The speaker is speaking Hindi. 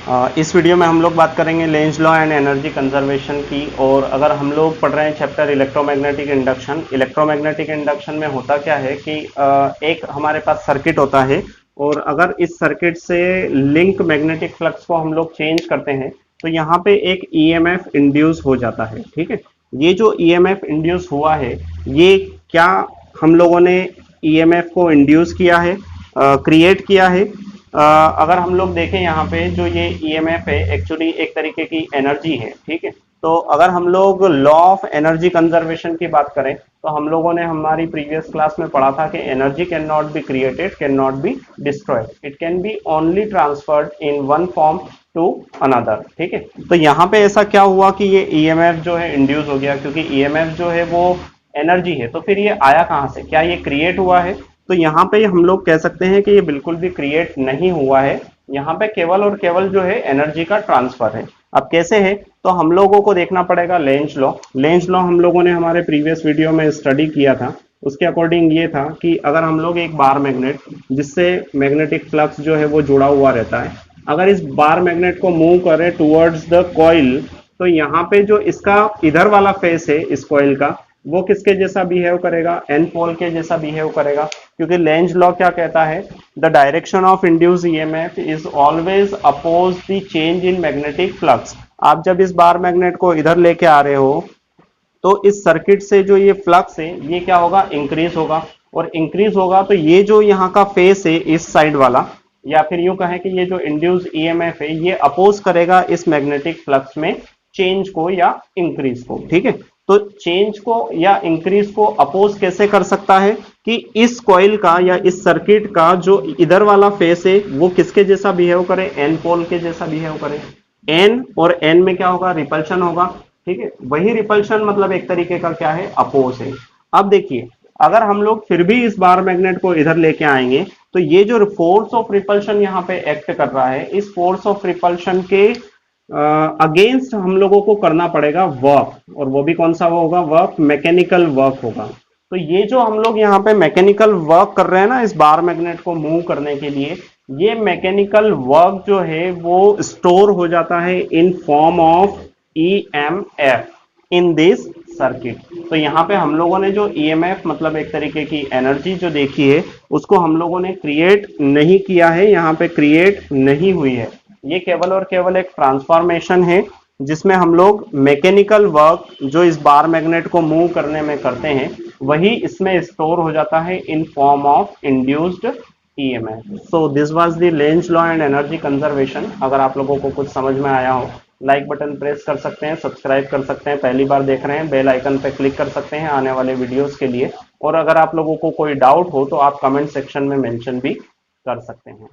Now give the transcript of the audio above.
इस वीडियो में हम लोग बात करेंगे Lenz law and energy conservation की। और अगर हम लोग पढ़ रहे हैं चैप्टर इलेक्ट्रोमैग्नेटिक इंडक्शन में होता क्या है कि एक हमारे पास सर्किट होता है, और अगर इस सर्किट से लिंक मैग्नेटिक फ्लक्स को हम लोग चेंज करते हैं तो यहाँ पे एक ईएमएफ इंड्यूस हो जाता है। ठीक है, ये जो ईएमएफ इंड्यूस हुआ है, ये क्या हम लोगों ने ईएमएफ को इंड्यूस किया है, क्रिएट किया है। अगर हम लोग देखें यहाँ पे जो ये ईएमएफ है एक्चुअली एक तरीके की एनर्जी है। ठीक है, तो अगर हम लोग लॉ ऑफ एनर्जी कंजर्वेशन की बात करें तो हम लोगों ने हमारी प्रीवियस क्लास में पढ़ा था कि energy can not be created, can not be destroyed, it can be only transferred in one form to another. ठीक है, तो यहाँ पे ऐसा क्या हुआ कि ये ईएमएफ जो है इंड्यूस हो गया, क्योंकि ईएमएफ जो है वो एनर्जी है। तो फिर ये आया कहाँ से, क्या ये क्रिएट हुआ है? तो यहाँ पे हम लोग कह सकते हैं कि ये बिल्कुल भी क्रिएट नहीं हुआ है, यहाँ पे केवल और केवल जो है एनर्जी का ट्रांसफर है। अब कैसे है, तो हम लोगों को देखना पड़ेगा लेंज लॉ। लेंज लॉ हम लोगों ने हमारे प्रीवियस वीडियो में स्टडी किया था। उसके अकॉर्डिंग ये था कि अगर हम लोग एक बार मैग्नेट जिससे मैग्नेटिक फ्लक्स जो है वो जुड़ा हुआ रहता है, अगर इस बार मैग्नेट को मूव करें टुवर्ड्स द कॉइल, तो यहाँ पे जो इसका इधर वाला फेस है इस कॉइल का, वो किसके जैसा बिहेव करेगा? एन पोल के जैसा बिहेव करेगा, क्योंकि लेंज लॉ क्या कहता है? The direction of induce EMF is always oppose the change in magnetic flux. आप जब इस बार मैग्नेट को इधर लेके आ रहे हो तो इस सर्किट से जो ये फ्लक्स है ये क्या होगा? इंक्रीज होगा, और इंक्रीज होगा तो ये जो यहाँ का फेस है इस साइड वाला, या फिर यूं कहें कि ये जो इंड्यूस ईएमएफ है ये अपोज करेगा इस मैग्नेटिक फ्लक्स में चेंज को या इंक्रीज को। ठीक है, तो चेंज को या इंक्रीज को अपोज कैसे कर सकता है कि इस कॉइल का या इस सर्किट का जो इधर वाला फेस है वो किसके जैसा बिहेव करे? एन पोल के जैसा बिहेव करे। एन और एन में क्या होगा? रिपल्शन होगा। ठीक है, वही रिपल्शन मतलब एक तरीके का क्या है? अपोज है। अब देखिए, अगर हम लोग फिर भी इस बार मैग्नेट को इधर लेके आएंगे तो ये जो फोर्स ऑफ रिपल्शन यहाँ पे एक्ट कर रहा है, इस फोर्स ऑफ रिपल्शन के अगेंस्ट हम लोगों को करना पड़ेगा वर्क, और वो भी कौन सा होगा? वर्क, मैकेनिकल वर्क होगा। तो ये जो हम लोग यहाँ पे मैकेनिकल वर्क कर रहे हैं ना इस बार मैग्नेट को मूव करने के लिए, ये मैकेनिकल वर्क जो है वो स्टोर हो जाता है in form of EMF in this circuit. तो यहाँ पे हम लोगों ने जो ईएमएफ मतलब एक तरीके की एनर्जी जो देखी है उसको हम लोगों ने क्रिएट नहीं किया है, यहाँ पे क्रिएट नहीं हुई है। ये केवल और केवल एक ट्रांसफॉर्मेशन है जिसमें हम लोग मैकेनिकल वर्क जो इस बार मैग्नेट को मूव करने में करते हैं वही इसमें स्टोर हो जाता है in form of induced EMF. So this was the Lenz law and energy conservation. अगर आप लोगों को कुछ समझ में आया हो, लाइक बटन प्रेस कर सकते हैं, सब्सक्राइब कर सकते हैं, पहली बार देख रहे हैं बेल आइकन पे क्लिक कर सकते हैं आने वाले वीडियोस के लिए। और अगर आप लोगों को कोई डाउट हो तो आप कमेंट सेक्शन में मेंशन भी कर सकते हैं।